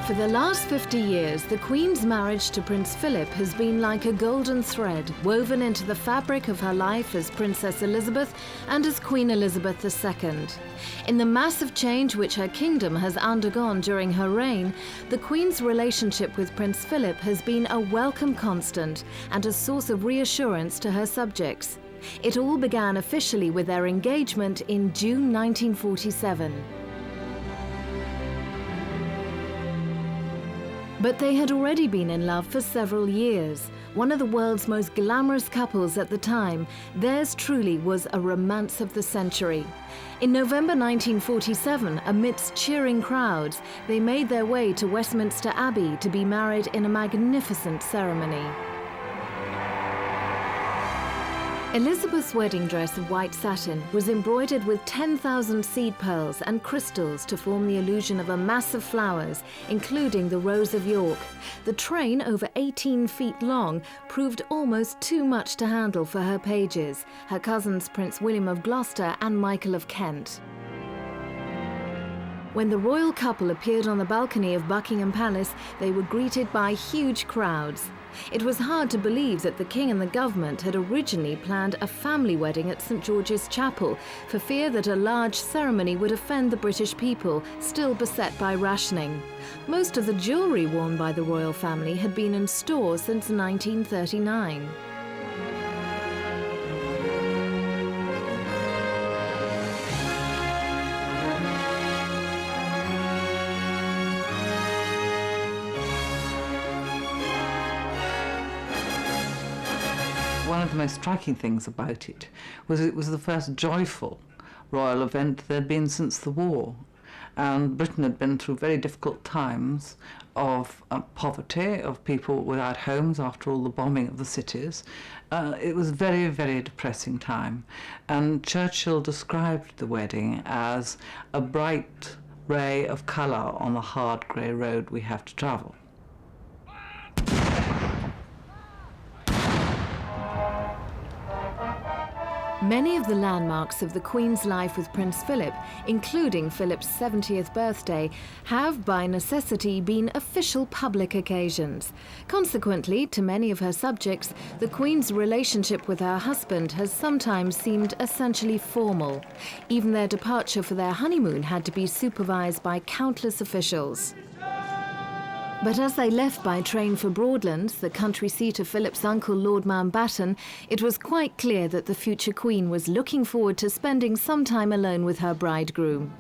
For the last 50 years, the Queen's marriage to Prince Philip has been like a golden thread woven into the fabric of her life as Princess Elizabeth and as Queen Elizabeth II. In the massive change which her kingdom has undergone during her reign, the Queen's relationship with Prince Philip has been a welcome constant and a source of reassurance to her subjects. It all began officially with their engagement in June 1947. But they had already been in love for several years. One of the world's most glamorous couples at the time, theirs truly was a romance of the century. In November 1947, amidst cheering crowds, they made their way to Westminster Abbey to be married in a magnificent ceremony. Elizabeth's wedding dress of white satin was embroidered with 10,000 seed pearls and crystals to form the illusion of a mass of flowers, including the Rose of York. The train, over 18 feet long, proved almost too much to handle for her pages, her cousins Prince William of Gloucester and Michael of Kent. When the royal couple appeared on the balcony of Buckingham Palace, they were greeted by huge crowds. It was hard to believe that the King and the government had originally planned a family wedding at St George's Chapel for fear that a large ceremony would offend the British people, still beset by rationing. Most of the jewellery worn by the royal family had been in stores since 1939. One of the most striking things about it was the first joyful royal event there had been since the war. And Britain had been through very difficult times of poverty, of people without homes after all the bombing of the cities. It was a very, very depressing time. And Churchill described the wedding as a bright ray of colour on the hard grey road we have to travel. Many of the landmarks of the Queen's life with Prince Philip, including Philip's 70th birthday, have by necessity been official public occasions. Consequently, to many of her subjects, the Queen's relationship with her husband has sometimes seemed essentially formal. Even their departure for their honeymoon had to be supervised by countless officials. But as they left by train for Broadlands, the country seat of Philip's uncle Lord Mountbatten, it was quite clear that the future Queen was looking forward to spending some time alone with her bridegroom.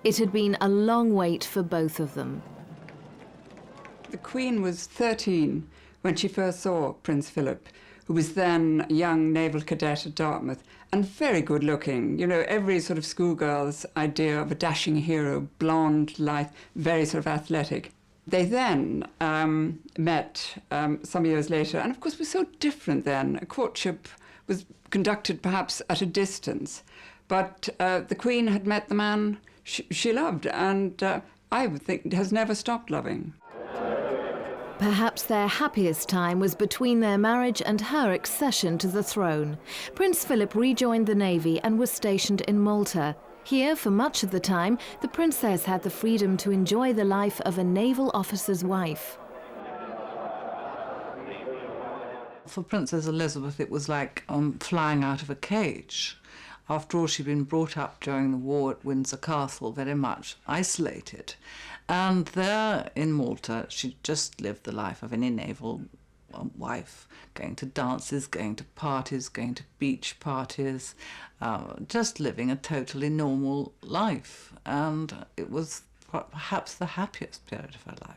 It had been a long wait for both of them. The Queen was 13 when she first saw Prince Philip, who was then a young naval cadet at Dartmouth and very good looking. You know, every sort of schoolgirl's idea of a dashing hero, blonde, lithe, very sort of athletic. They then met some years later, and of course was so different then. A courtship was conducted perhaps at a distance, but the Queen had met the man she loved, and I would think has never stopped loving. Perhaps their happiest time was between their marriage and her accession to the throne. Prince Philip rejoined the Navy and was stationed in Malta. Here, for much of the time, the princess had the freedom to enjoy the life of a naval officer's wife. For Princess Elizabeth, it was like flying out of a cage. After all, she'd been brought up during the war at Windsor Castle, very much isolated. And there in Malta, she just lived the life of any naval wife, going to dances, going to parties, going to beach parties, just living a totally normal life. And it was perhaps the happiest period of her life.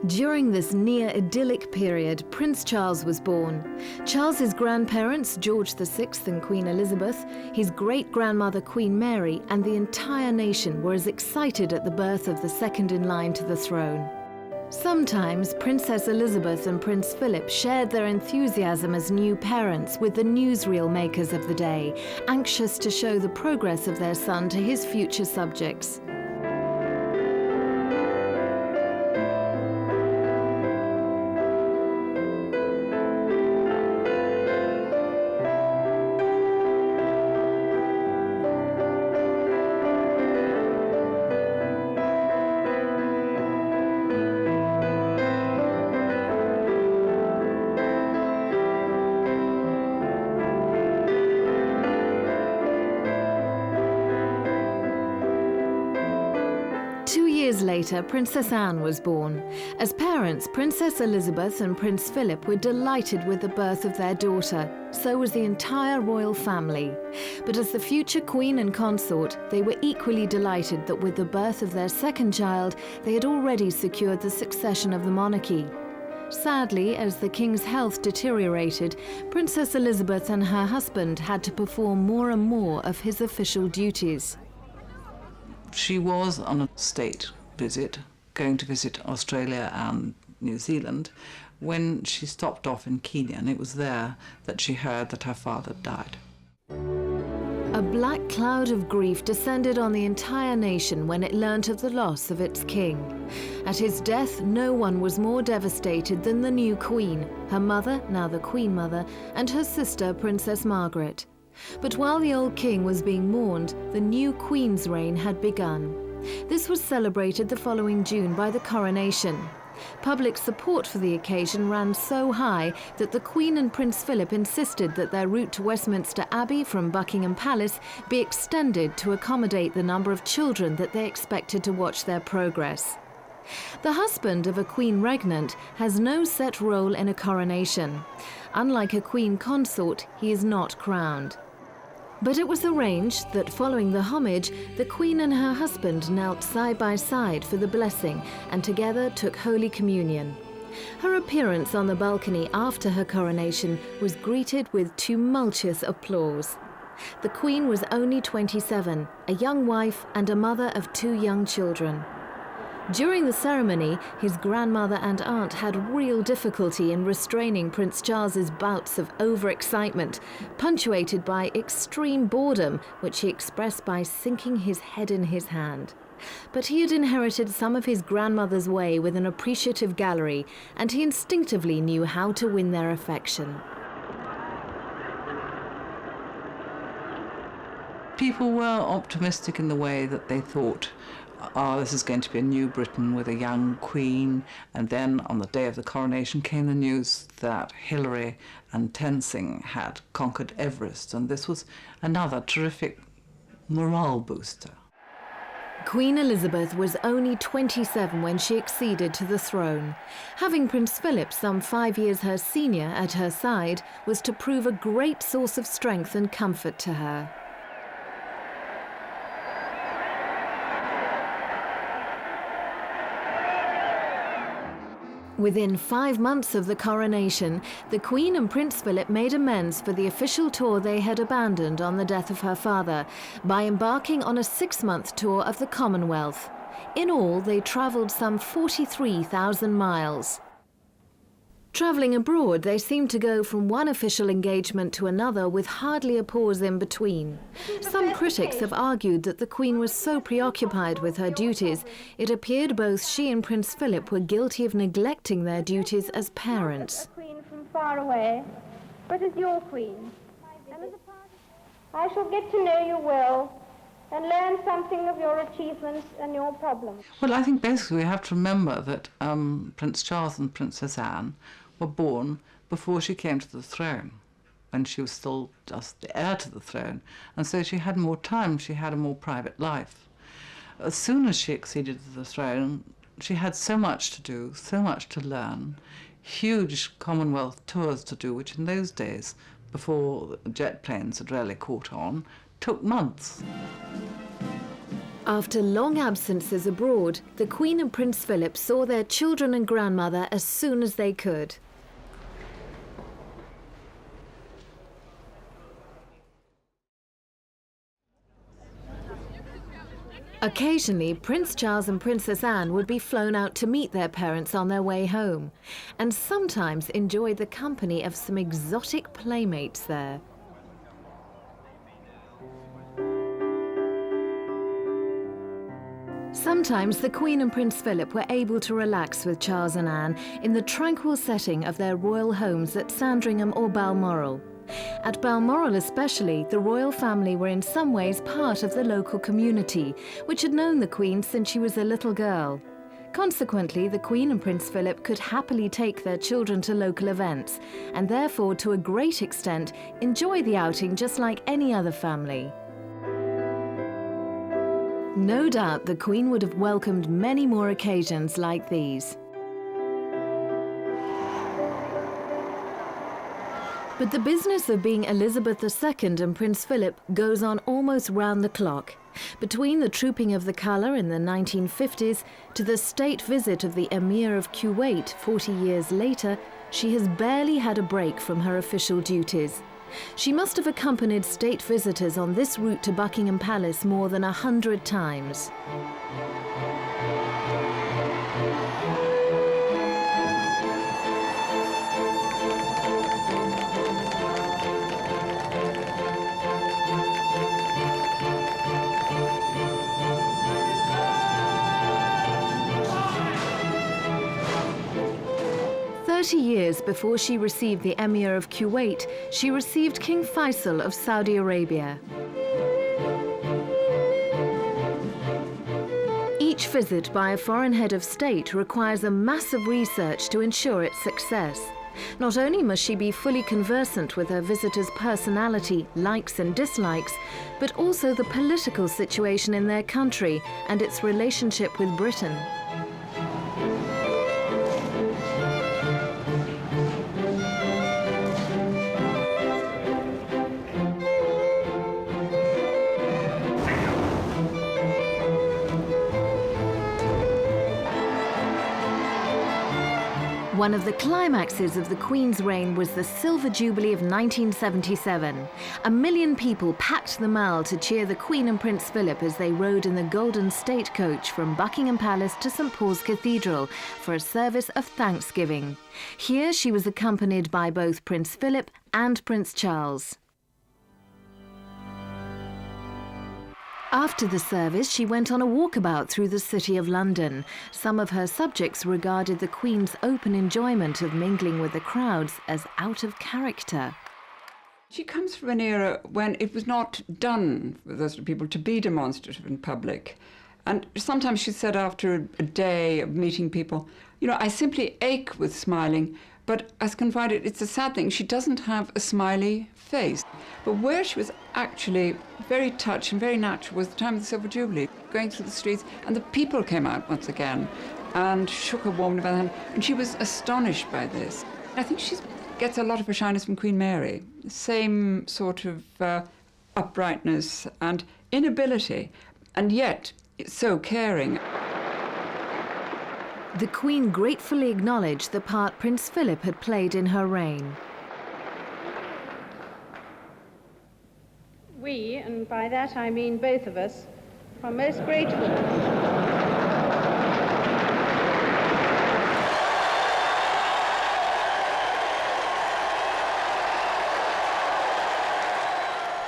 During this near idyllic period, Prince Charles was born. Charles's grandparents, George VI and Queen Elizabeth, his great-grandmother Queen Mary, and the entire nation were as excited at the birth of the second in line to the throne. Sometimes Princess Elizabeth and Prince Philip shared their enthusiasm as new parents with the newsreel makers of the day, anxious to show the progress of their son to his future subjects. later, Princess Anne was born. As parents, Princess Elizabeth and Prince Philip were delighted with the birth of their daughter. So was the entire royal family. But as the future queen and consort, they were equally delighted that with the birth of their second child, they had already secured the succession of the monarchy. Sadly, as the king's health deteriorated, Princess Elizabeth and her husband had to perform more and more of his official duties. She was on a state visit, going to visit Australia and New Zealand, when she stopped off in Kenya, and it was there that she heard that her father died. A black cloud of grief descended on the entire nation when it learnt of the loss of its king. At his death, no one was more devastated than the new queen, her mother, now the Queen Mother, and her sister, Princess Margaret. But while the old king was being mourned, the new queen's reign had begun. This was celebrated the following June by the coronation. Public support for the occasion ran so high that the Queen and Prince Philip insisted that their route to Westminster Abbey from Buckingham Palace be extended to accommodate the number of children that they expected to watch their progress. The husband of a queen regnant has no set role in a coronation. Unlike a queen consort, he is not crowned. But it was arranged that following the homage, the Queen and her husband knelt side by side for the blessing and together took Holy Communion. Her appearance on the balcony after her coronation was greeted with tumultuous applause. The Queen was only 27, a young wife and a mother of 2 young children. During the ceremony, his grandmother and aunt had real difficulty in restraining Prince Charles's bouts of overexcitement, punctuated by extreme boredom, which he expressed by sinking his head in his hand. But he had inherited some of his grandmother's way with an appreciative gallery, and he instinctively knew how to win their affection. People were optimistic in the way that they thought, this is going to be a new Britain with a young queen. And then on the day of the coronation came the news that Hillary and Tenzing had conquered Everest, and this was another terrific morale booster. Queen Elizabeth was only 27 when she acceded to the throne. Having Prince Philip, some 5 years her senior, at her side was to prove a great source of strength and comfort to her. Within 5 months of the coronation, the Queen and Prince Philip made amends for the official tour they had abandoned on the death of her father by embarking on a 6-month tour of the Commonwealth. In all, they travelled some 43,000 miles. Travelling abroad, they seemed to go from one official engagement to another with hardly a pause in between. Some critics have argued that the Queen was so preoccupied with her duties, it appeared both she and Prince Philip were guilty of neglecting their duties as parents. A queen from far away, but as your queen. And as a part I shall get to know you well and learn something of your achievements and your problems. Well, I think basically we have to remember that Prince Charles and Princess Anne were born before she came to the throne, when she was still just the heir to the throne, and so she had more time, she had a more private life. As soon as she acceded to the throne, she had so much to do, so much to learn, huge Commonwealth tours to do, which in those days, before jet planes had really caught on, took months. After long absences abroad, the Queen and Prince Philip saw their children and grandmother as soon as they could. Occasionally, Prince Charles and Princess Anne would be flown out to meet their parents on their way home, and sometimes enjoy the company of some exotic playmates there. Sometimes the Queen and Prince Philip were able to relax with Charles and Anne in the tranquil setting of their royal homes at Sandringham or Balmoral. At Balmoral especially, the royal family were in some ways part of the local community, which had known the Queen since she was a little girl. Consequently, the Queen and Prince Philip could happily take their children to local events, and therefore, to a great extent, enjoy the outing just like any other family. No doubt the Queen would have welcomed many more occasions like these. But the business of being Elizabeth II and Prince Philip goes on almost round the clock. Between the trooping of the colour in the 1950s to the state visit of the Emir of Kuwait 40 years later, she has barely had a break from her official duties. She must have accompanied state visitors on this route to Buckingham Palace more than 100 times. Years before she received the Emir of Kuwait, she received King Faisal of Saudi Arabia. Each visit by a foreign head of state requires a massive research to ensure its success. Not only must she be fully conversant with her visitor's personality, likes and dislikes, but also the political situation in their country and its relationship with Britain. One of the climaxes of the Queen's reign was the Silver Jubilee of 1977. 1 million people packed the Mall to cheer the Queen and Prince Philip as they rode in the Golden State Coach from Buckingham Palace to St Paul's Cathedral for a service of thanksgiving. Here she was accompanied by both Prince Philip and Prince Charles. After the service, she went on a walkabout through the City of London. Some of her subjects regarded the Queen's open enjoyment of mingling with the crowds as out of character. She comes from an era when it was not done for those people to be demonstrative in public. And sometimes she said after a day of meeting people, you know, I simply ache with smiling, but as can find it, it's a sad thing. She doesn't have a smiley face. But where she was actually very touched and very natural was the time of the Silver Jubilee, going through the streets, and the people came out once again and shook her warmly by the hand, and she was astonished by this. I think she gets a lot of her shyness from Queen Mary, the same sort of uprightness and inability, and yet so caring. The Queen gratefully acknowledged the part Prince Philip had played in her reign. We, and by that I mean both of us, are most grateful.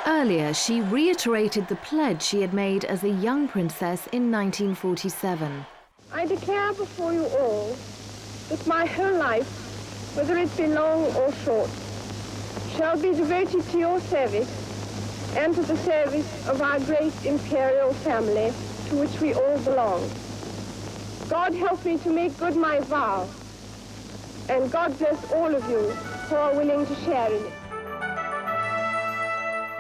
Earlier, she reiterated the pledge she had made as a young princess in 1947. I declare before you all that my whole life, whether it be long or short, shall be devoted to your service and to the service of our great imperial family to which we all belong. God help me to make good my vow, and God bless all of you who are willing to share in it.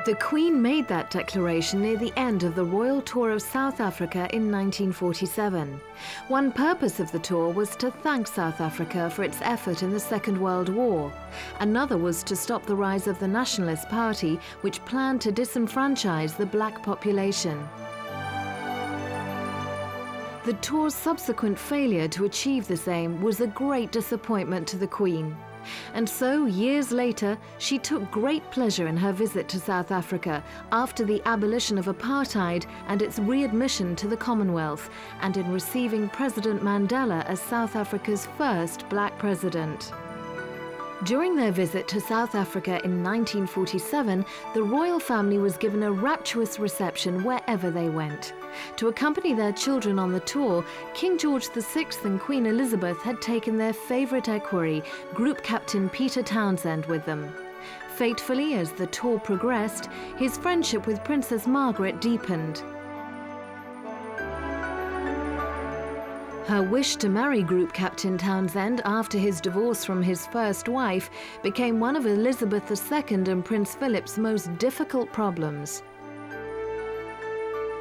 The Queen made that declaration near the end of the royal tour of South Africa in 1947. One purpose of the tour was to thank South Africa for its effort in the Second World War. Another was to stop the rise of the Nationalist Party, which planned to disenfranchise the black population. The tour's subsequent failure to achieve this aim was a great disappointment to the Queen. And so, years later, she took great pleasure in her visit to South Africa after the abolition of apartheid and its readmission to the Commonwealth, and in receiving President Mandela as South Africa's first black president. During their visit to South Africa in 1947, the royal family was given a rapturous reception wherever they went. To accompany their children on the tour, King George VI and Queen Elizabeth had taken their favourite equerry, Group Captain Peter Townsend, with them. Fatefully, as the tour progressed, his friendship with Princess Margaret deepened. Her wish to marry Group Captain Townsend after his divorce from his first wife became one of Elizabeth II and Prince Philip's most difficult problems.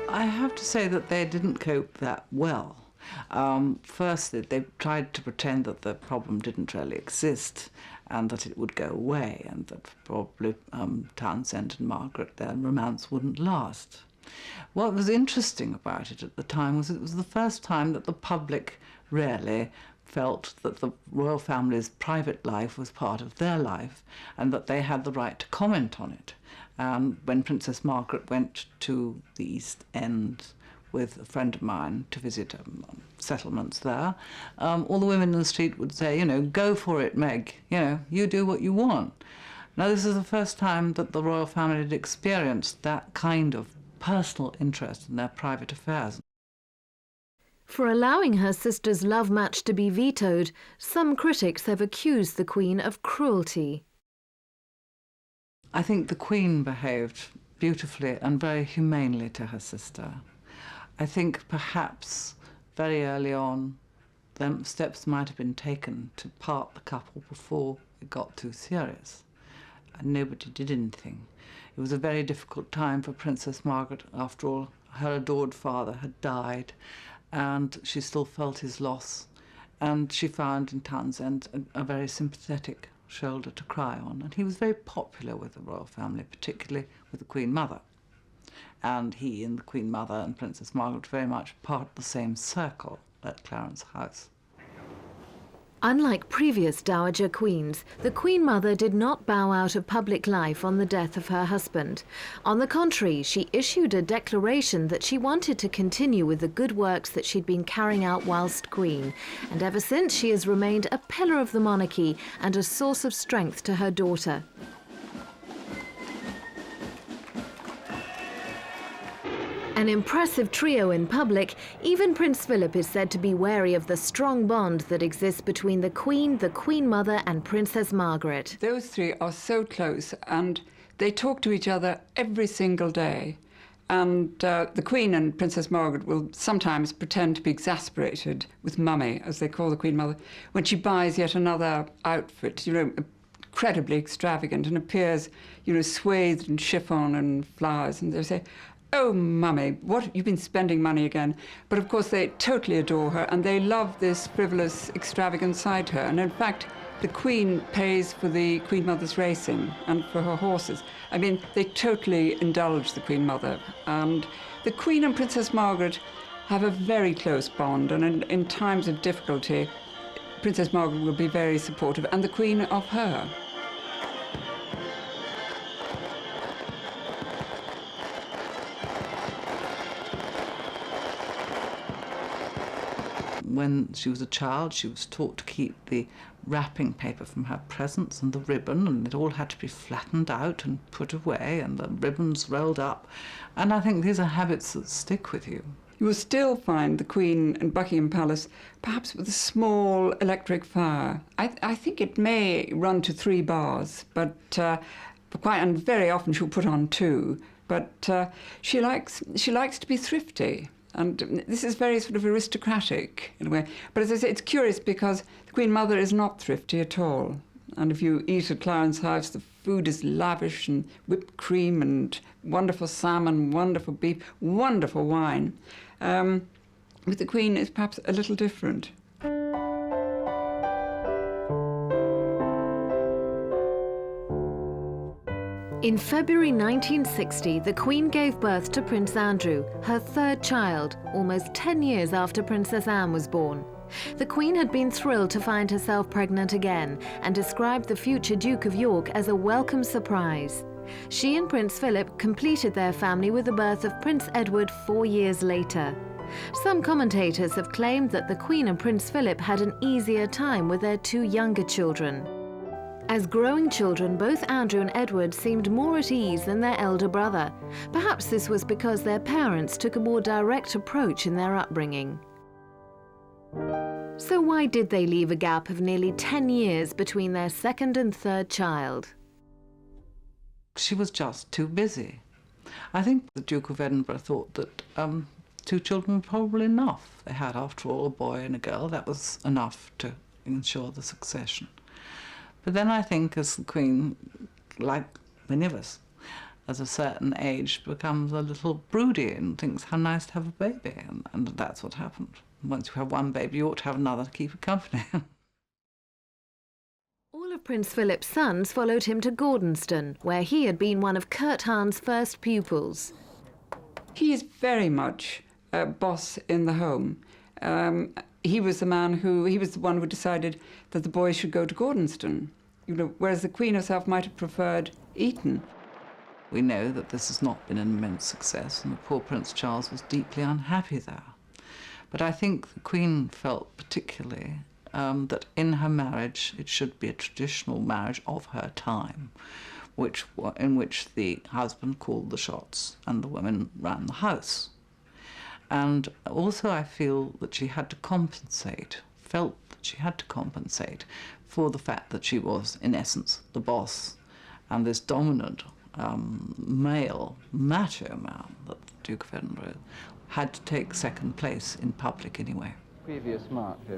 I have to say that they didn't cope that well. Firstly, they tried to pretend that the problem didn't really exist and that it would go away, and that probably Townsend and Margaret, their romance wouldn't last. What was interesting about it at the time was it was the first time that the public really felt that the royal family's private life was part of their life and that they had the right to comment on it. When Princess Margaret went to the East End with a friend of mine to visit settlements there, all the women in the street would say, you know, go for it, Meg, you know, you do what you want. Now, this is the first time that the royal family had experienced that kind of personal interest in their private affairs. For allowing her sister's love match to be vetoed, some critics have accused the Queen of cruelty. I think the Queen behaved beautifully and very humanely to her sister. I think perhaps very early on steps might have been taken to part the couple before it got too serious, and nobody did anything. It was a very difficult time for Princess Margaret. After all, her adored father had died, and she still felt his loss, and she found in Townsend a very sympathetic shoulder to cry on, and he was very popular with the royal family, particularly with the Queen Mother. And he and the Queen Mother and Princess Margaret very much part of the same circle at Clarence House. Unlike previous Dowager Queens, the Queen Mother did not bow out of public life on the death of her husband. On the contrary, she issued a declaration that she wanted to continue with the good works that she'd been carrying out whilst Queen, and ever since she has remained a pillar of the monarchy and a source of strength to her daughter. An impressive trio in public, even Prince Philip is said to be wary of the strong bond that exists between the Queen Mother and Princess Margaret. Those three are so close, and they talk to each other every single day. And the Queen and Princess Margaret will sometimes pretend to be exasperated with Mummy, as they call the Queen Mother, when she buys yet another outfit, you know, incredibly extravagant, and appears, you know, swathed in chiffon and flowers, and they say, "Oh, Mummy, what, you've been spending money again." But of course they totally adore her, and they love this frivolous, extravagant side to her. And in fact, the Queen pays for the Queen Mother's racing and for her horses. I mean, they totally indulge the Queen Mother. And the Queen and Princess Margaret have a very close bond, and in times of difficulty, Princess Margaret will be very supportive, and the Queen of her. When she was a child, she was taught to keep the wrapping paper from her presents and the ribbon, and it all had to be flattened out and put away, and the ribbons rolled up. And I think these are habits that stick with you. You will still find the Queen in Buckingham Palace, perhaps with a small electric fire. I think it may run to 3 bars, but and very often she'll put on 2. But she likes to be thrifty. And this is very sort of aristocratic in a way. But as I say, it's curious because the Queen Mother is not thrifty at all. And if you eat at Clarence House, the food is lavish, and whipped cream and wonderful salmon, wonderful beef, wonderful wine. With the Queen, it's perhaps a little different. In February 1960, the Queen gave birth to Prince Andrew, her 3rd child, almost 10 years after Princess Anne was born. The Queen had been thrilled to find herself pregnant again and described the future Duke of York as a welcome surprise. She and Prince Philip completed their family with the birth of Prince Edward 4 years later. Some commentators have claimed that the Queen and Prince Philip had an easier time with their 2 younger children. As growing children, both Andrew and Edward seemed more at ease than their elder brother. Perhaps this was because their parents took a more direct approach in their upbringing. So why did they leave a gap of nearly 10 years between their 2nd and 3rd child? She was just too busy. I think the Duke of Edinburgh thought that 2 children were probably enough. They had, after all, a boy and a girl. That was enough to ensure the succession. But then I think, as the Queen, like many of us, at a certain age, becomes a little broody and thinks how nice to have a baby, and that's what happened. Once you have one baby, you ought to have another to keep you company. All of Prince Philip's sons followed him to Gordonston, where he had been one of Kurt Hahn's first pupils. He is very much a boss in the home. He was the one who decided that the boys should go to Gordonston, whereas the Queen herself might have preferred Eton. We know that this has not been an immense success, and the poor Prince Charles was deeply unhappy there. But I think the Queen felt particularly that in her marriage it should be a traditional marriage of her time, in which the husband called the shots and the women ran the house. And also I feel that she had to compensate, felt that she had to compensate for the fact that she was, in essence, the boss, and this dominant male, macho man, that the Duke of Edinburgh had to take second place in public anyway.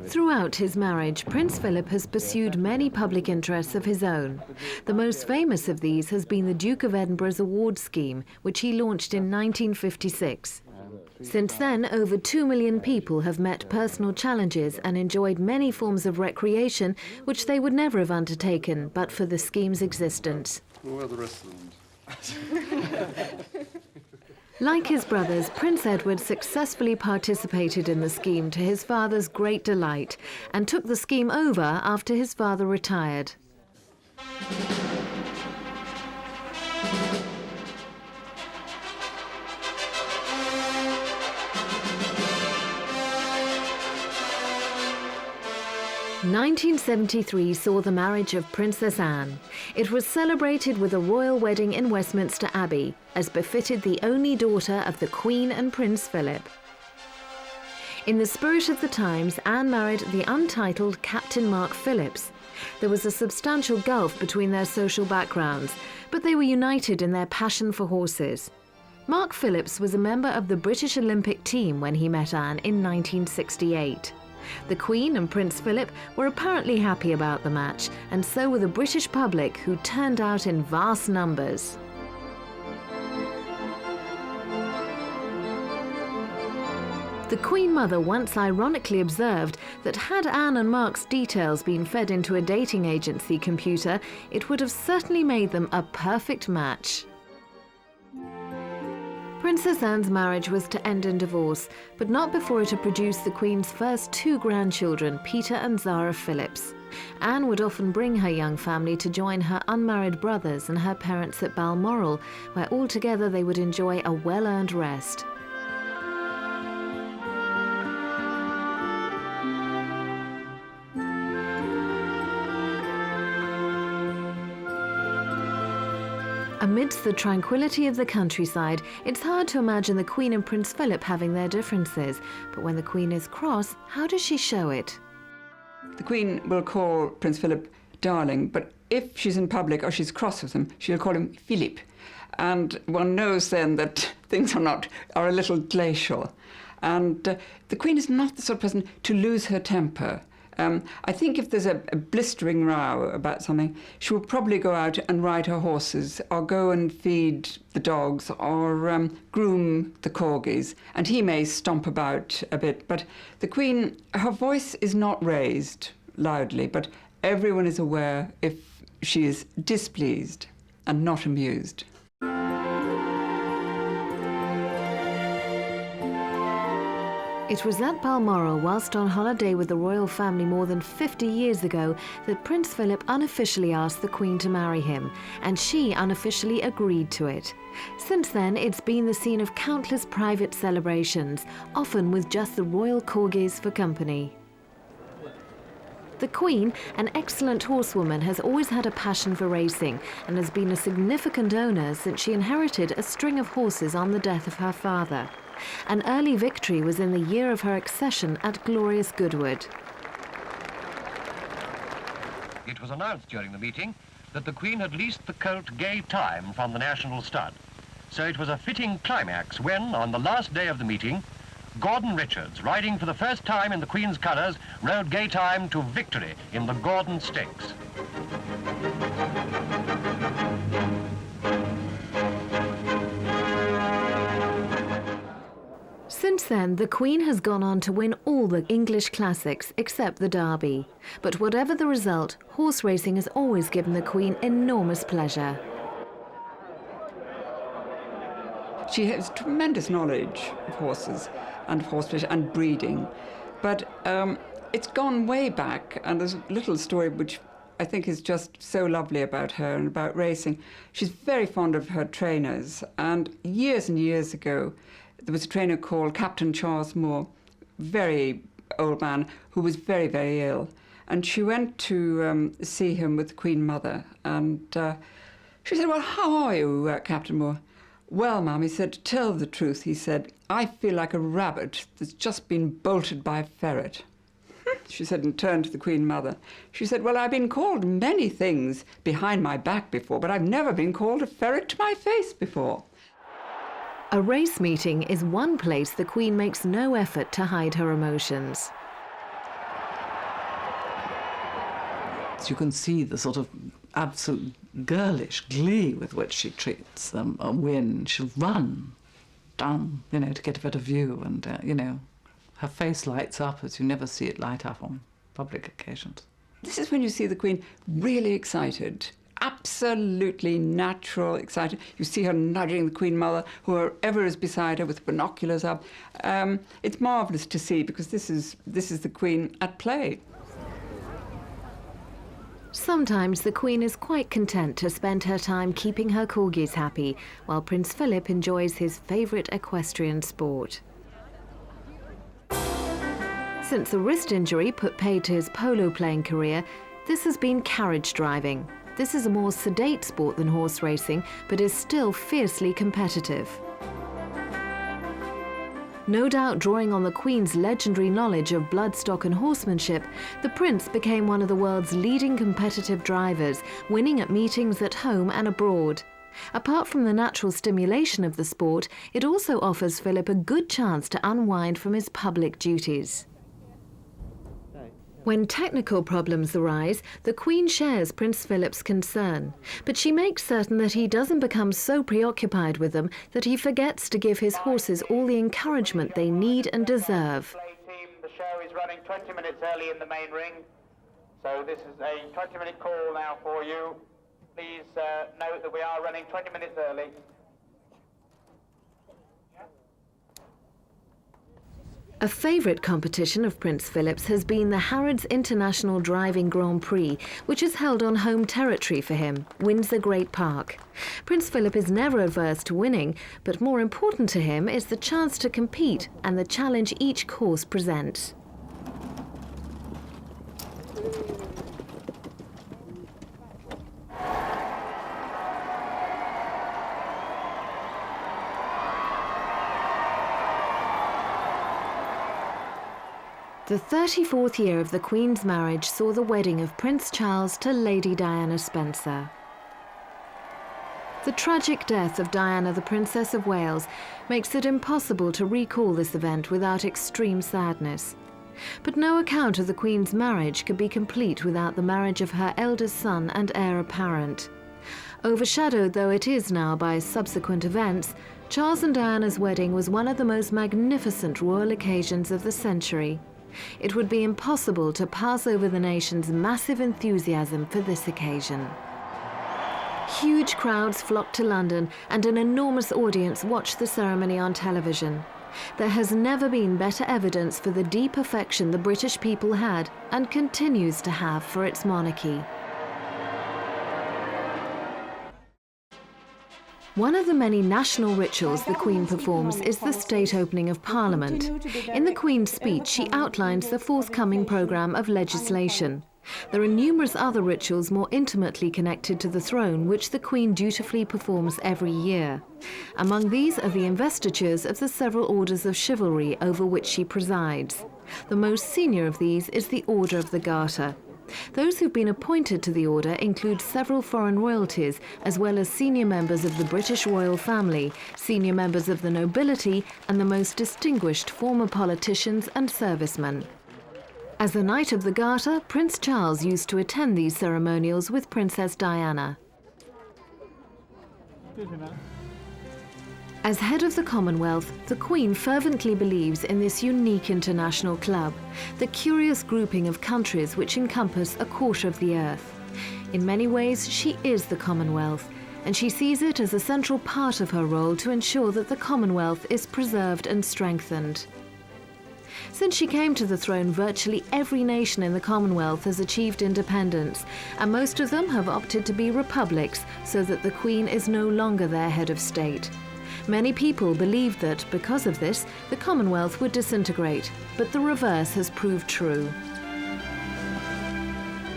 Throughout his marriage, Prince Philip has pursued many public interests of his own. The most famous of these has been the Duke of Edinburgh's award scheme, which he launched in 1956. Since then, over 2 million people have met personal challenges and enjoyed many forms of recreation which they would never have undertaken but for the scheme's existence. Where are the rest of them? Like his brothers, Prince Edward successfully participated in the scheme to his father's great delight and took the scheme over after his father retired. (1973) saw the marriage of Princess Anne. It was celebrated with a royal wedding in Westminster Abbey, as befitted the only daughter of the Queen and Prince Philip. In the spirit of the times, Anne married the untitled Captain Mark Phillips. There was a substantial gulf between their social backgrounds, but they were united in their passion for horses. Mark Phillips was a member of the British Olympic team when he met Anne in 1968. The Queen and Prince Philip were apparently happy about the match, and so were the British public, who turned out in vast numbers. The Queen Mother once ironically observed that had Anne and Mark's details been fed into a dating agency computer, it would have certainly made them a perfect match. Princess Anne's marriage was to end in divorce, but not before it had produced the Queen's first 2 grandchildren, Peter and Zara Phillips. Anne would often bring her young family to join her unmarried brothers and her parents at Balmoral, where altogether they would enjoy a well-earned rest. Amidst the tranquility of the countryside, it's hard to imagine the Queen and Prince Philip having their differences. But when the Queen is cross, how does she show it? The Queen will call Prince Philip darling, but if she's in public or she's cross with him, she'll call him Philippe. And one knows then that things are a little glacial. And the Queen is not the sort of person to lose her temper. I think if there's a blistering row about something, she will probably go out and ride her horses or go and feed the dogs or groom the corgis, and he may stomp about a bit. But the Queen, her voice is not raised loudly, but everyone is aware if she is displeased and not amused. It was at Balmoral, whilst on holiday with the royal family more than 50 years ago, that Prince Philip unofficially asked the Queen to marry him, and she unofficially agreed to it. Since then, it's been the scene of countless private celebrations, often with just the royal corgis for company. The Queen, an excellent horsewoman, has always had a passion for racing and has been a significant owner since she inherited a string of horses on the death of her father. An early victory was in the year of her accession at glorious Goodwood. It was announced during the meeting that the Queen had leased the colt Gay Time from the National Stud. So it was a fitting climax when, on the last day of the meeting, Gordon Richards, riding for the first time in the Queen's colours, rode Gay Time to victory in the Gordon Stakes. then, the Queen has gone on to win all the English classics except the Derby. But whatever the result, horse racing has always given the Queen enormous pleasure. She has tremendous knowledge of horses and horsemanship and breeding, but it's gone way back, and there's a little story which I think is just so lovely about her and about racing. She's very fond of her trainers, and years ago, there was a trainer called Captain Charles Moore, very old man, who was very, very ill. And she went to see him with the Queen Mother, and she said, "Well, how are you, Captain Moore?" "Well, ma'am," he said, "to tell the truth," he said, "I feel like a rabbit that's just been bolted by a ferret." She said, and turned to the Queen Mother. She said, "Well, I've been called many things behind my back before, but I've never been called a ferret to my face before." A race meeting is one place the Queen makes no effort to hide her emotions. You can see the sort of absolute girlish glee with which she treats them. A win, she'll run down, to get a better view, and, her face lights up as you never see it light up on public occasions. This is when you see the Queen really excited, absolutely natural, excited. You see her nudging the Queen Mother, whoever is beside her with binoculars up. It's marvellous to see, because this is the Queen at play. Sometimes the Queen is quite content to spend her time keeping her corgis happy, while Prince Philip enjoys his favourite equestrian sport. Since a wrist injury put paid to his polo-playing career, this has been carriage driving. This is a more sedate sport than horse racing, but is still fiercely competitive. No doubt drawing on the Queen's legendary knowledge of bloodstock and horsemanship, the Prince became one of the world's leading competitive drivers, winning at meetings at home and abroad. Apart from the natural stimulation of the sport, it also offers Philip a good chance to unwind from his public duties. When technical problems arise, the Queen shares Prince Philip's concern, but she makes certain that he doesn't become so preoccupied with them that he forgets to give his horses all the encouragement they need and deserve. The show is running 20 minutes early in the main ring, so this is a 20-minute call now for you. Please note that we are running 20 minutes early. A favourite competition of Prince Philip's has been the Harrods International Driving Grand Prix, which is held on home territory for him, Windsor Great Park. Prince Philip is never averse to winning, but more important to him is the chance to compete and the challenge each course presents. The 34th year of the Queen's marriage saw the wedding of Prince Charles to Lady Diana Spencer. The tragic death of Diana, the Princess of Wales, makes it impossible to recall this event without extreme sadness. But no account of the Queen's marriage could be complete without the marriage of her eldest son and heir apparent. Overshadowed though it is now by subsequent events, Charles and Diana's wedding was one of the most magnificent royal occasions of the century. It would be impossible to pass over the nation's massive enthusiasm for this occasion. Huge crowds flocked to London and an enormous audience watched the ceremony on television. There has never been better evidence for the deep affection the British people had and continues to have for its monarchy. One of the many national rituals the Queen performs is the state opening of Parliament. In the Queen's speech, she outlines the forthcoming programme of legislation. There are numerous other rituals more intimately connected to the throne, which the Queen dutifully performs every year. Among these are the investitures of the several orders of chivalry over which she presides. The most senior of these is the Order of the Garter. Those who've been appointed to the order include several foreign royalties, as well as senior members of the British royal family, senior members of the nobility, and the most distinguished former politicians and servicemen. As the Knight of the Garter, Prince Charles used to attend these ceremonials with Princess Diana. As head of the Commonwealth, the Queen fervently believes in this unique international club, the curious grouping of countries which encompass a quarter of the earth. In many ways, she is the Commonwealth, and she sees it as a central part of her role to ensure that the Commonwealth is preserved and strengthened. Since she came to the throne, virtually every nation in the Commonwealth has achieved independence, and most of them have opted to be republics so that the Queen is no longer their head of state. Many people believed that, because of this, the Commonwealth would disintegrate, but the reverse has proved true.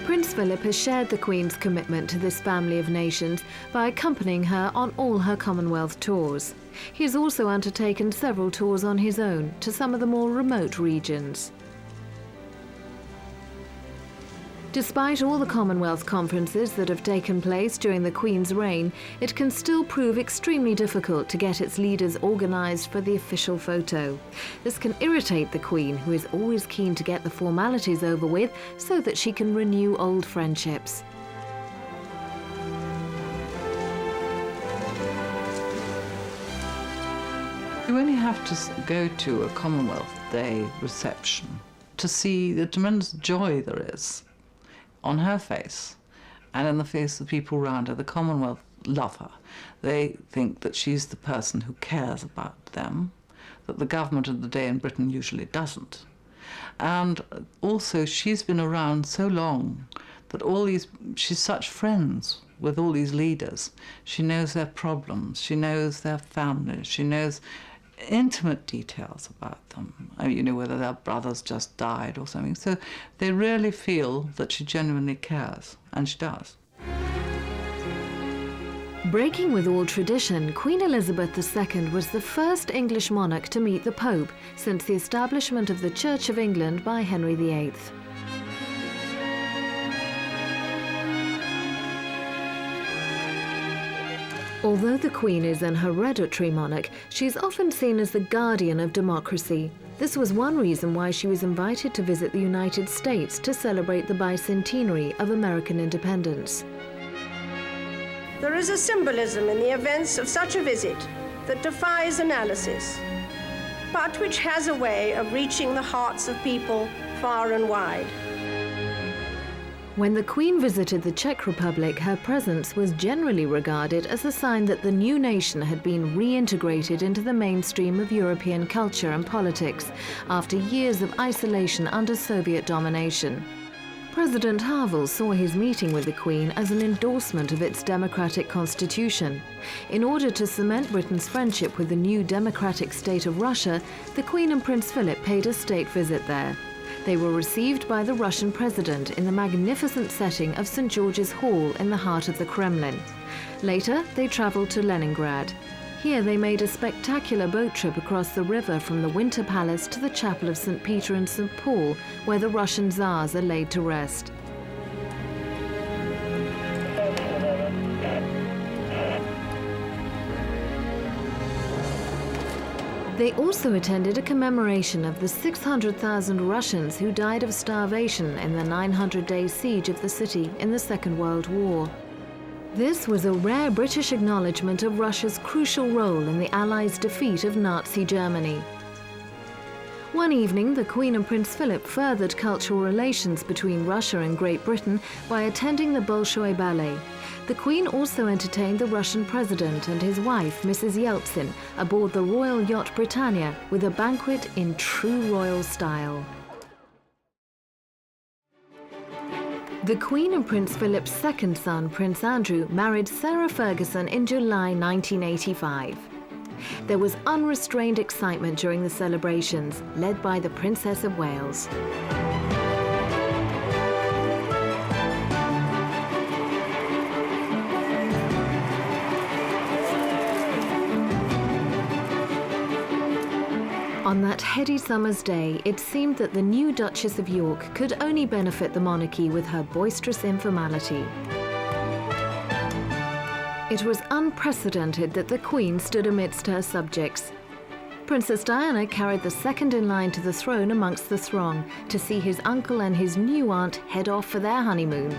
Prince Philip has shared the Queen's commitment to this family of nations by accompanying her on all her Commonwealth tours. He has also undertaken several tours on his own to some of the more remote regions. Despite all the Commonwealth conferences that have taken place during the Queen's reign, it can still prove extremely difficult to get its leaders organised for the official photo. This can irritate the Queen, who is always keen to get the formalities over with so that she can renew old friendships. You only have to go to a Commonwealth Day reception to see the tremendous joy there is on her face and in the face of the people around her. The Commonwealth love her. They think that she's the person who cares about them, that the government of the day in Britain usually doesn't. And also she's been around so long that she's such friends with all these leaders. She knows their problems, she knows their families, she knows intimate details about them. I mean, whether their brothers just died or something. So they really feel that she genuinely cares, and she does. Breaking with all tradition, Queen Elizabeth II was the first English monarch to meet the Pope since the establishment of the Church of England by Henry VIII. Although the Queen is an hereditary monarch, she is often seen as the guardian of democracy. This was one reason why she was invited to visit the United States to celebrate the bicentenary of American independence. There is a symbolism in the events of such a visit that defies analysis, but which has a way of reaching the hearts of people far and wide. When the Queen visited the Czech Republic, her presence was generally regarded as a sign that the new nation had been reintegrated into the mainstream of European culture and politics after years of isolation under Soviet domination. President Havel saw his meeting with the Queen as an endorsement of its democratic constitution. In order to cement Britain's friendship with the new democratic state of Russia, the Queen and Prince Philip paid a state visit there. They were received by the Russian president in the magnificent setting of St. George's Hall in the heart of the Kremlin. Later, they travelled to Leningrad. Here they made a spectacular boat trip across the river from the Winter Palace to the Chapel of St. Peter and St. Paul, where the Russian Tsars are laid to rest. They also attended a commemoration of the 600,000 Russians who died of starvation in the 900-day siege of the city in the Second World War. This was a rare British acknowledgement of Russia's crucial role in the Allies' defeat of Nazi Germany. One evening, the Queen and Prince Philip furthered cultural relations between Russia and Great Britain by attending the Bolshoi Ballet. The Queen also entertained the Russian president and his wife, Mrs. Yeltsin, aboard the Royal Yacht Britannia with a banquet in true royal style. The Queen and Prince Philip's second son, Prince Andrew, married Sarah Ferguson in July 1985. There was unrestrained excitement during the celebrations, led by the Princess of Wales. On that heady summer's day, it seemed that the new Duchess of York could only benefit the monarchy with her boisterous informality. It was unprecedented that the Queen stood amidst her subjects. Princess Diana carried the second in line to the throne amongst the throng to see his uncle and his new aunt head off for their honeymoon.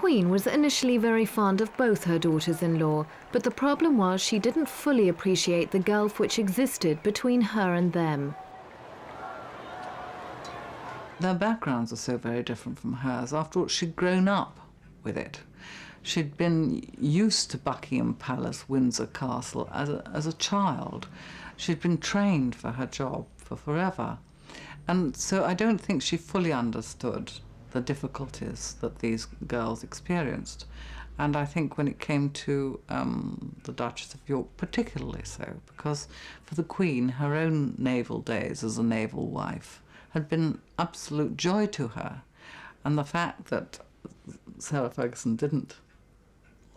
Queen was initially very fond of both her daughters-in-law, but the problem was she didn't fully appreciate the gulf which existed between her and them. Their backgrounds are so very different from hers. After all, she'd grown up with it. She'd been used to Buckingham Palace, Windsor Castle as a child. She'd been trained for her job for forever. And so I don't think she fully understood the difficulties that these girls experienced. And I think when it came to the Duchess of York, particularly so, because for the Queen, her own naval days as a naval wife had been absolute joy to her. And the fact that Sarah Ferguson didn't,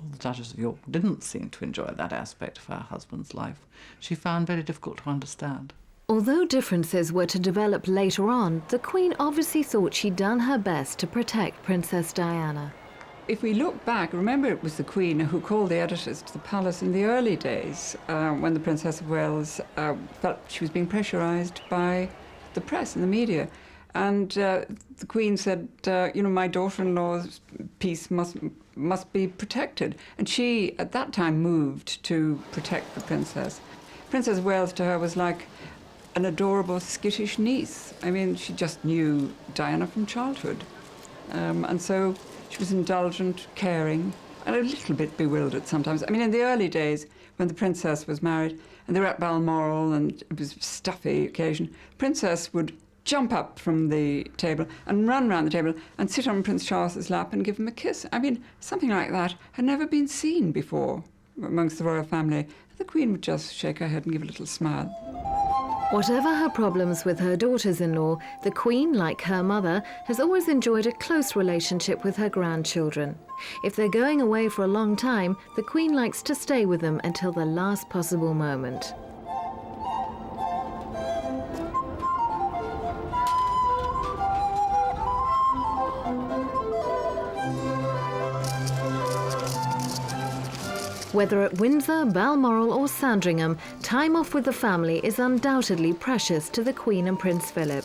or the Duchess of York didn't seem to enjoy that aspect of her husband's life, she found very difficult to understand. Although differences were to develop later on, the Queen obviously thought she'd done her best to protect Princess Diana. If we look back, remember it was the Queen who called the editors to the palace in the early days when the Princess of Wales felt she was being pressurised by the press and the media. And the Queen said, you know, my daughter-in-law's peace must be protected. And she, at that time, moved to protect the princess. Princess of Wales to her was like an adorable, skittish niece. I mean, she just knew Diana from childhood. And so she was indulgent, caring, and a little bit bewildered sometimes. I mean, in the early days, when the princess was married, and they were at Balmoral, and it was a stuffy occasion, the princess would jump up from the table and run round the table and sit on Prince Charles's lap and give him a kiss. I mean, something like that had never been seen before amongst the royal family. The Queen would just shake her head and give a little smile. Whatever her problems with her daughters-in-law, the Queen, like her mother, has always enjoyed a close relationship with her grandchildren. If they're going away for a long time, the Queen likes to stay with them until the last possible moment. Whether at Windsor, Balmoral or Sandringham, time off with the family is undoubtedly precious to the Queen and Prince Philip.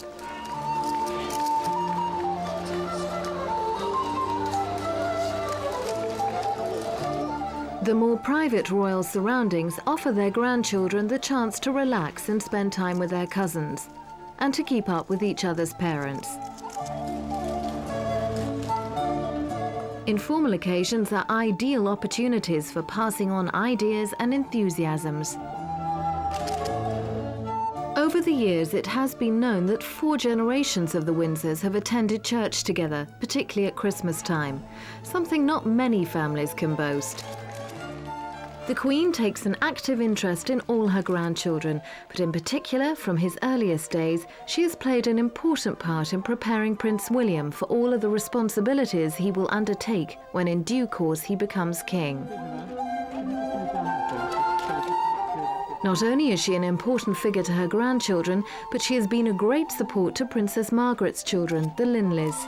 The more private royal surroundings offer their grandchildren the chance to relax and spend time with their cousins, and to keep up with each other's parents. Informal occasions are ideal opportunities for passing on ideas and enthusiasms. Over the years, it has been known that 4 generations of the Windsors have attended church together, particularly at Christmas time, something not many families can boast. The Queen takes an active interest in all her grandchildren, but in particular, from his earliest days, she has played an important part in preparing Prince William for all of the responsibilities he will undertake when in due course he becomes king. Not only is she an important figure to her grandchildren, but she has been a great support to Princess Margaret's children, the Linleys.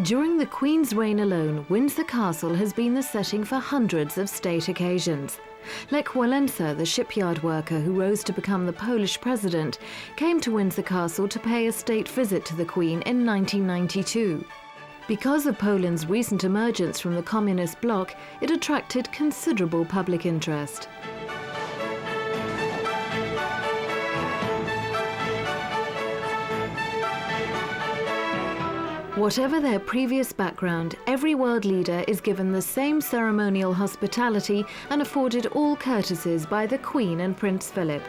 During the Queen's reign alone, Windsor Castle has been the setting for hundreds of state occasions. Lech Walesa, the shipyard worker who rose to become the Polish president, came to Windsor Castle to pay a state visit to the Queen in 1992. Because of Poland's recent emergence from the communist bloc, it attracted considerable public interest. Whatever their previous background, every world leader is given the same ceremonial hospitality and afforded all courtesies by the Queen and Prince Philip.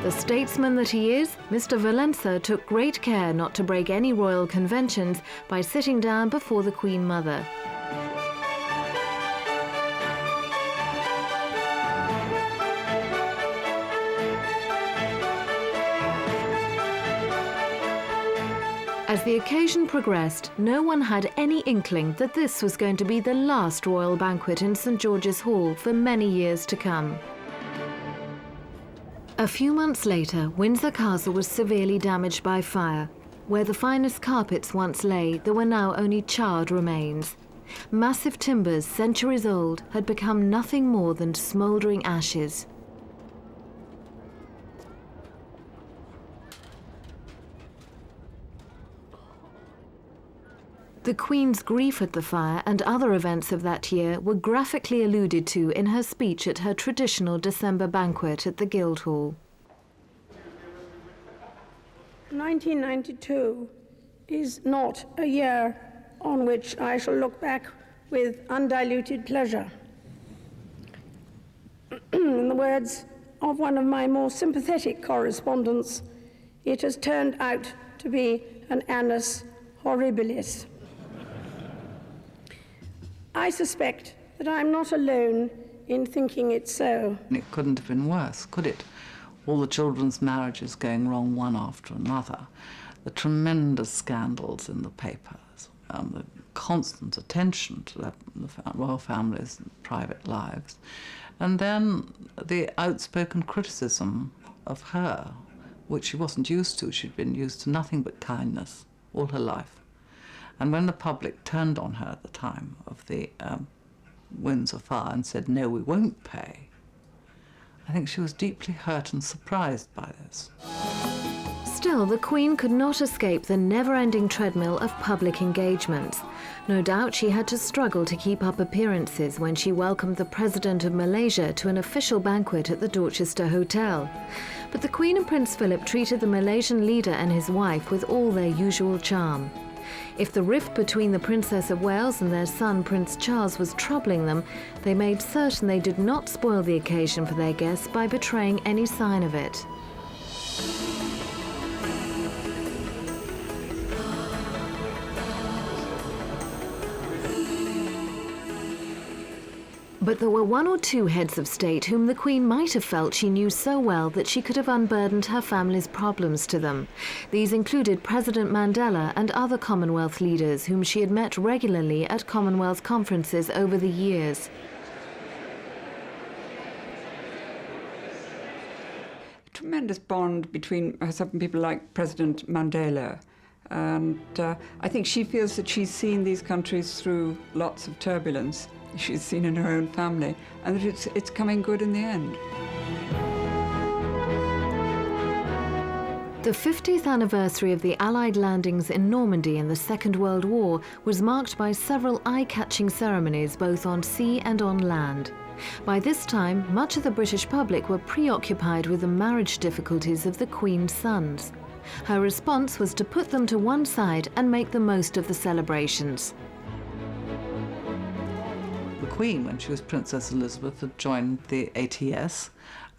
The statesman that he is, Mr. Walesa took great care not to break any royal conventions by sitting down before the Queen Mother. As the occasion progressed, no one had any inkling that this was going to be the last royal banquet in St. George's Hall for many years to come. A few months later, Windsor Castle was severely damaged by fire. Where the finest carpets once lay, there were now only charred remains. Massive timbers, centuries old, had become nothing more than smouldering ashes. The Queen's grief at the fire and other events of that year were graphically alluded to in her speech at her traditional December banquet at the Guildhall. 1992 is not a year on which I shall look back with undiluted pleasure. In the words of one of my more sympathetic correspondents, it has turned out to be an annus horribilis. I suspect that I'm not alone in thinking it so. It couldn't have been worse, could it? All the children's marriages going wrong one after another, the tremendous scandals in the papers, the constant attention to the royal family's private lives, and then the outspoken criticism of her, which she wasn't used to. She'd been used to nothing but kindness all her life. And when the public turned on her at the time of the Windsor fire and said, no, we won't pay, I think she was deeply hurt and surprised by this. Still, the Queen could not escape the never-ending treadmill of public engagements. No doubt she had to struggle to keep up appearances when she welcomed the President of Malaysia to an official banquet at the Dorchester Hotel. But the Queen and Prince Philip treated the Malaysian leader and his wife with all their usual charm. If the rift between the Princess of Wales and their son Prince Charles was troubling them, they made certain they did not spoil the occasion for their guests by betraying any sign of it. But there were one or two heads of state whom the Queen might have felt she knew so well that she could have unburdened her family's problems to them. These included President Mandela and other Commonwealth leaders whom she had met regularly at Commonwealth conferences over the years. A tremendous bond between herself and people like President Mandela. And I think she feels that she's seen these countries through lots of turbulence. She's seen in her own family, and that it's coming good in the end. The 50th anniversary of the Allied landings in Normandy in the Second World War was marked by several eye-catching ceremonies both on sea and on land. By this time, much of the British public were preoccupied with the marriage difficulties of the Queen's sons. Her response was to put them to one side and make the most of the celebrations. The Queen, when she was Princess Elizabeth, had joined the ATS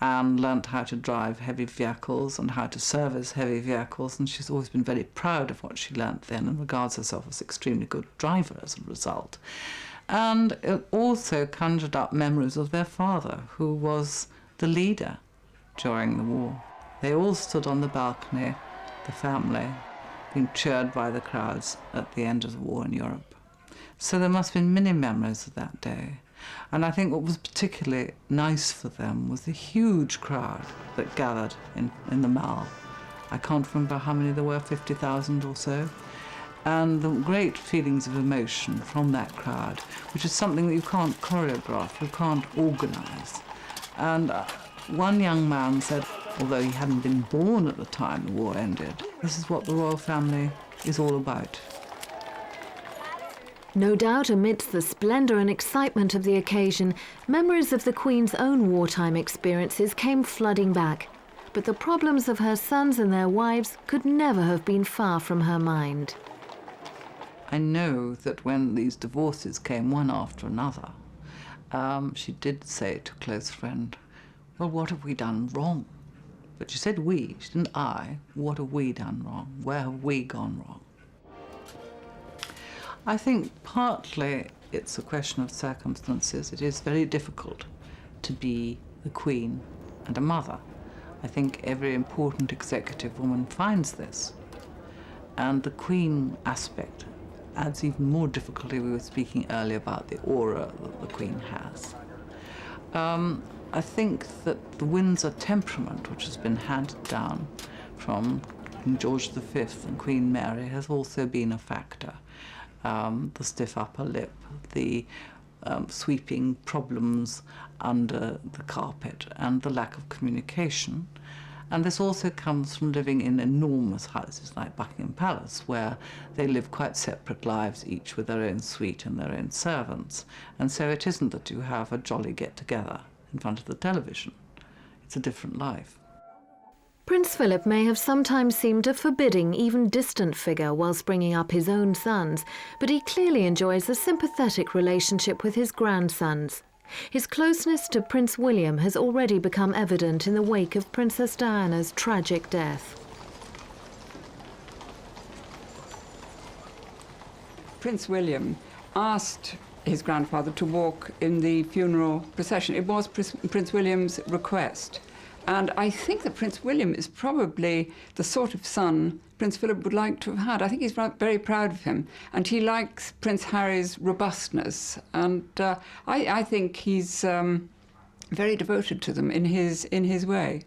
and learnt how to drive heavy vehicles and how to service heavy vehicles, and she's always been very proud of what she learnt then and regards herself as an extremely good driver as a result. And it also conjured up memories of their father, who was the leader during the war. They all stood on the balcony, the family, being cheered by the crowds at the end of the war in Europe. So there must have been many memories of that day. And I think what was particularly nice for them was the huge crowd that gathered in the Mall. I can't remember how many there were, 50,000 or so. And the great feelings of emotion from that crowd, which is something that you can't choreograph, you can't organise. And one young man said, although he hadn't been born at the time the war ended, this is what the royal family is all about. No doubt amidst the splendour and excitement of the occasion, memories of the Queen's own wartime experiences came flooding back. But the problems of her sons and their wives could never have been far from her mind. I know that when these divorces came one after another, she did say to a close friend, well, what have we done wrong? But she said we, she didn't I. What have we done wrong? Where have we gone wrong? I think partly it's a question of circumstances. It is very difficult to be the Queen and a mother. I think every important executive woman finds this. And the Queen aspect adds even more difficulty. We were speaking earlier about the aura that the Queen has. I think that the Windsor temperament, which has been handed down from King George V and Queen Mary, has also been a factor. The stiff upper lip, the sweeping problems under the carpet, and the lack of communication, And this also comes from living in enormous houses like Buckingham Palace, where they live quite separate lives, each with their own suite and their own servants. And so it isn't that you have a jolly get-together in front of the television. It's a different life. Prince Philip may have sometimes seemed a forbidding, even distant figure whilst bringing up his own sons, but he clearly enjoys a sympathetic relationship with his grandsons. His closeness to Prince William has already become evident in the wake of Princess Diana's tragic death. Prince William asked his grandfather to walk in the funeral procession. It was Prince William's request. And I think that Prince William is probably the sort of son Prince Philip would like to have had. I think he's very proud of him. And he likes Prince Harry's robustness. And I think he's very devoted to them in his way.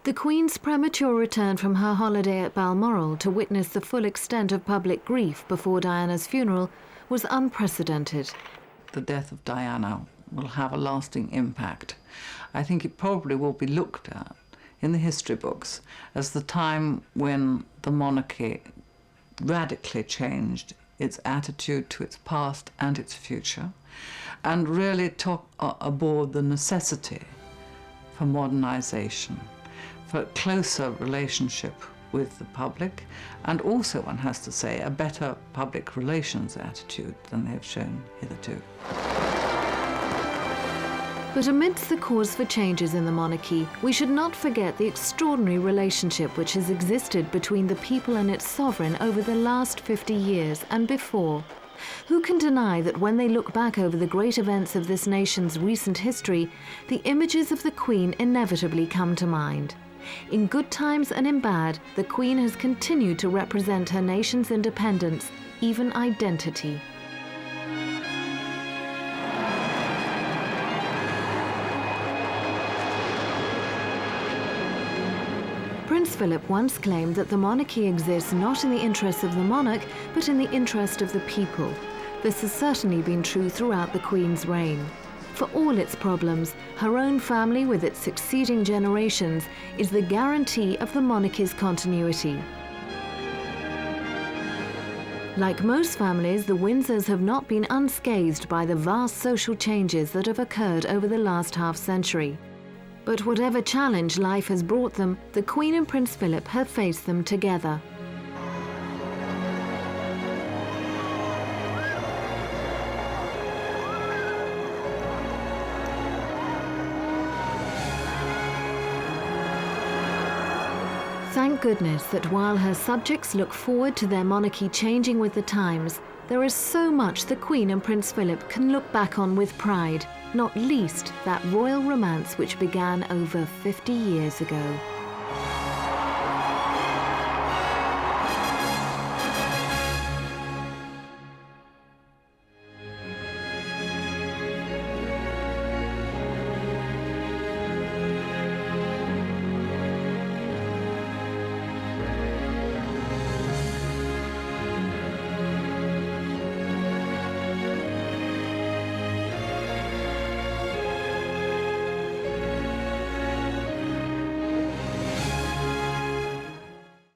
The Queen's premature return from her holiday at Balmoral to witness the full extent of public grief before Diana's funeral was unprecedented. The death of Diana will have a lasting impact. I think it probably will be looked at in the history books as the time when the monarchy radically changed its attitude to its past and its future, and really took aboard the necessity for modernization, for a closer relationship with the public, and also, one has to say, a better public relations attitude than they have shown hitherto. But amidst the cause for changes in the monarchy, we should not forget the extraordinary relationship which has existed between the people and its sovereign over the last 50 years and before. Who can deny that when they look back over the great events of this nation's recent history, the images of the Queen inevitably come to mind? In good times and in bad, the Queen has continued to represent her nation's independence, even identity. Prince Philip once claimed that the monarchy exists not in the interests of the monarch, but in the interest of the people. This has certainly been true throughout the Queen's reign. For all its problems, her own family with its succeeding generations is the guarantee of the monarchy's continuity. Like most families, the Windsors have not been unscathed by the vast social changes that have occurred over the last half-century. But whatever challenge life has brought them, the Queen and Prince Philip have faced them together. Thank goodness that while her subjects look forward to their monarchy changing with the times, there is so much the Queen and Prince Philip can look back on with pride, not least that royal romance which began over 50 years ago.